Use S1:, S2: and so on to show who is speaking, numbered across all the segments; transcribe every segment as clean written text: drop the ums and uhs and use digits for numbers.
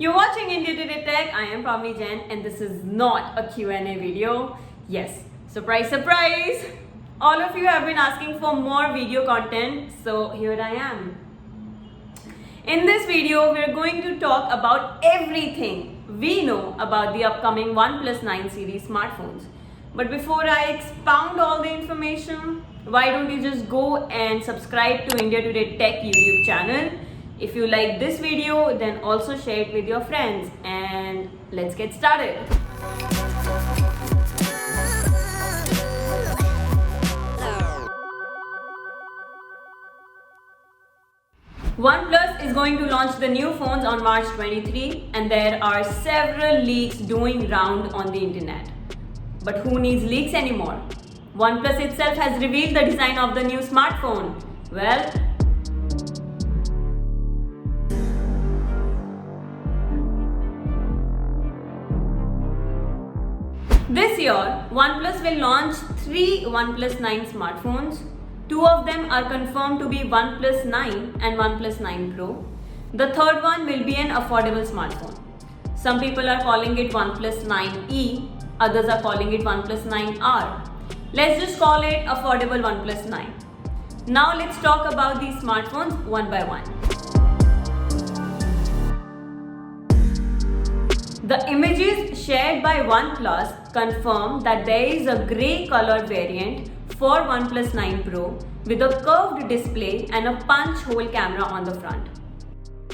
S1: You're watching India Today Tech. I am Pavni Jain and this is not a Q&A video. Yes, surprise, surprise! All of you have been asking for more video content, so here I am. In this video, we're going to talk about everything we know about the upcoming OnePlus 9 series smartphones. But before I expound all the information, why don't you just go and subscribe to India Today Tech YouTube channel. If you like this video, then also share it with your friends and let's get started. OnePlus is going to launch the new phones on March 23 and there are several leaks doing round on the internet. But who needs leaks anymore? OnePlus itself has revealed the design of the new smartphone. Well, this year, OnePlus will launch 3 OnePlus 9 smartphones. 2 of them are confirmed to be OnePlus 9 and OnePlus 9 Pro. The third one will be an affordable smartphone. Some people are calling it OnePlus 9e, others are calling it OnePlus 9R. Let's just call it affordable OnePlus 9. Now let's talk about these smartphones one by one. The images shared by OnePlus confirm that there is a grey color variant for OnePlus 9 Pro with a curved display and a punch hole camera on the front.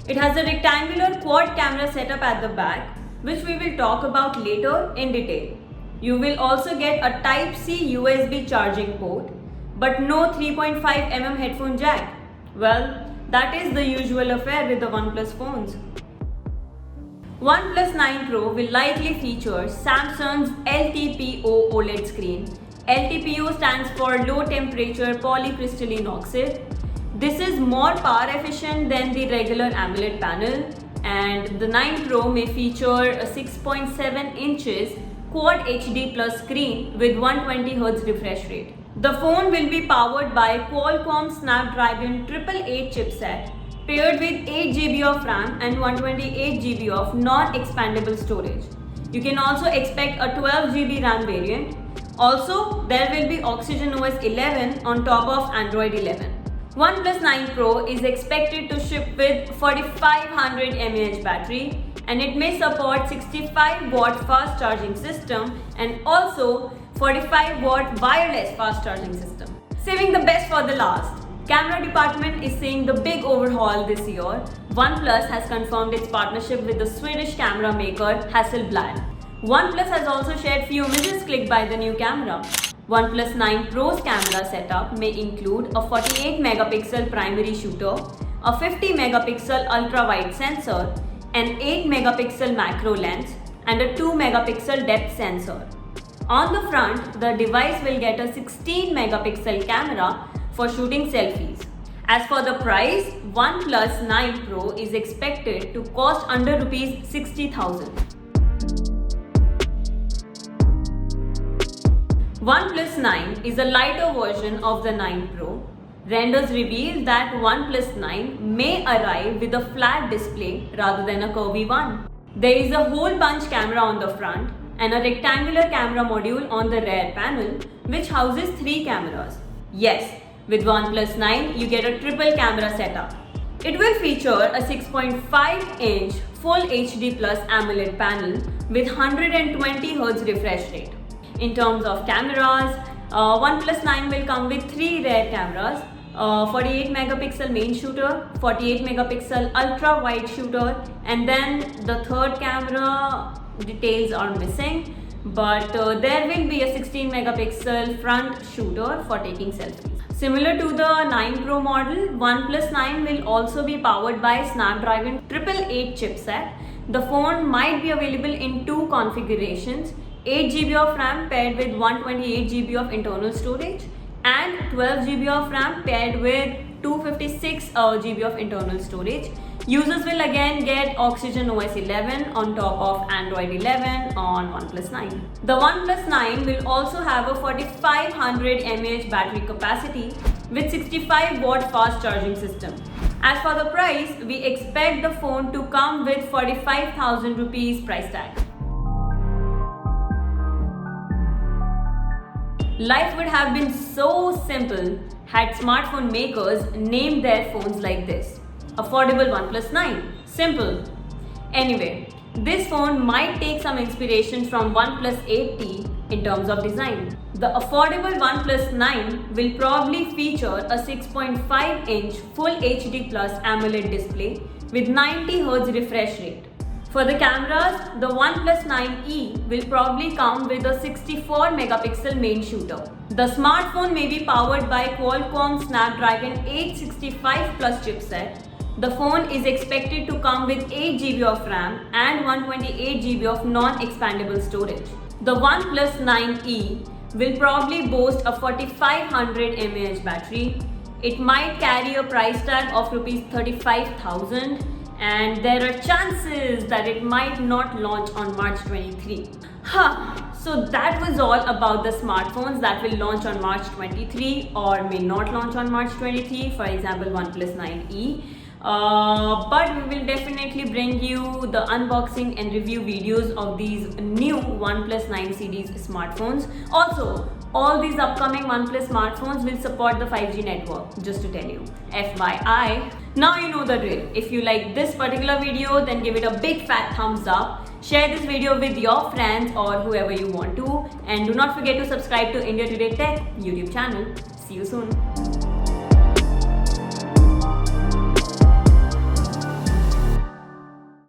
S1: It has a rectangular quad camera setup at the back, which we will talk about later in detail. You will also get a Type-C USB charging port, but no 3.5mm headphone jack. Well, that is the usual affair with the OnePlus phones. OnePlus 9 Pro will likely feature Samsung's LTPO OLED screen. LTPO stands for Low Temperature Polycrystalline Oxide. This is more power efficient than the regular AMOLED panel, and the 9 Pro may feature a 6.7 inches Quad HD Plus screen with 120Hz refresh rate. The phone will be powered by Qualcomm Snapdragon 888 chipset paired with 8GB of RAM and 128GB of non-expandable storage. You can also expect a 12GB RAM variant. Also, there will be Oxygen OS 11 on top of Android 11. OnePlus 9 Pro is expected to ship with 4500 mAh battery and it may support 65-watt fast charging system and also 45-watt wireless fast charging system. Saving the best for the last. Camera department is seeing the big overhaul this year. OnePlus has confirmed its partnership with the Swedish camera maker Hasselblad. OnePlus has also shared few images clicked by the new camera. OnePlus 9 Pro's camera setup may include a 48-megapixel primary shooter, a 50-megapixel ultra-wide sensor, an 8-megapixel macro lens, and a 2-megapixel depth sensor. On the front, the device will get a 16-megapixel camera for shooting selfies. As for the price, OnePlus 9 Pro is expected to cost under Rs 60,000. OnePlus 9 is a lighter version of the 9 Pro. Renders reveal that OnePlus 9 may arrive with a flat display rather than a curvy one. There is a hole punch camera on the front and a rectangular camera module on the rear panel which houses 3 cameras. Yes, with OnePlus 9 you get a triple camera setup. It will feature a 6.5-inch Full HD Plus AMOLED panel with 120Hz refresh rate. In terms of cameras, OnePlus 9 will come with 3 rear cameras, 48-megapixel main shooter, 48-megapixel ultra-wide shooter, and then the third camera details are missing, but there will be a 16-megapixel front shooter for taking selfies. Similar to the 9 Pro model, OnePlus 9 will also be powered by Snapdragon 888 chipset. The phone might be available in 2 configurations, 8GB of RAM paired with 128GB of internal storage and 12GB of RAM paired with 256GB of internal storage. Users will again get Oxygen OS 11 on top of Android 11 on OnePlus 9. The OnePlus 9 will also have a 4500 mAh battery capacity with 65-watt fast charging system. As for the price, we expect the phone to come with 45,000 rupees price tag. Life would have been so simple had smartphone makers named their phones like this. Affordable OnePlus 9. Simple. Anyway, this phone might take some inspiration from OnePlus 8T in terms of design. The affordable OnePlus 9 will probably feature a 6.5-inch Full HD Plus AMOLED display with 90Hz refresh rate. For the cameras, the OnePlus 9e will probably come with a 64-megapixel main shooter. The smartphone may be powered by Qualcomm Snapdragon 865 Plus chipset. The phone is expected to come with 8GB of RAM and 128GB of non-expandable storage. The OnePlus 9e will probably boast a 4500 mAh battery. It might carry a price tag of Rs 35,000. And there are chances that it might not launch on March 23. So that was all about the smartphones that will launch on March 23 or may not launch on March 23, for example OnePlus 9e. But we will definitely bring you the unboxing and review videos of these new OnePlus 9 series smartphones. Also, all these upcoming OnePlus smartphones will support the 5G network, just to tell you. FYI. Now you know the drill. If you like this particular video, then give it a big fat thumbs up. Share this video with your friends or whoever you want to. And do not forget to subscribe to India Today Tech YouTube channel. See you soon.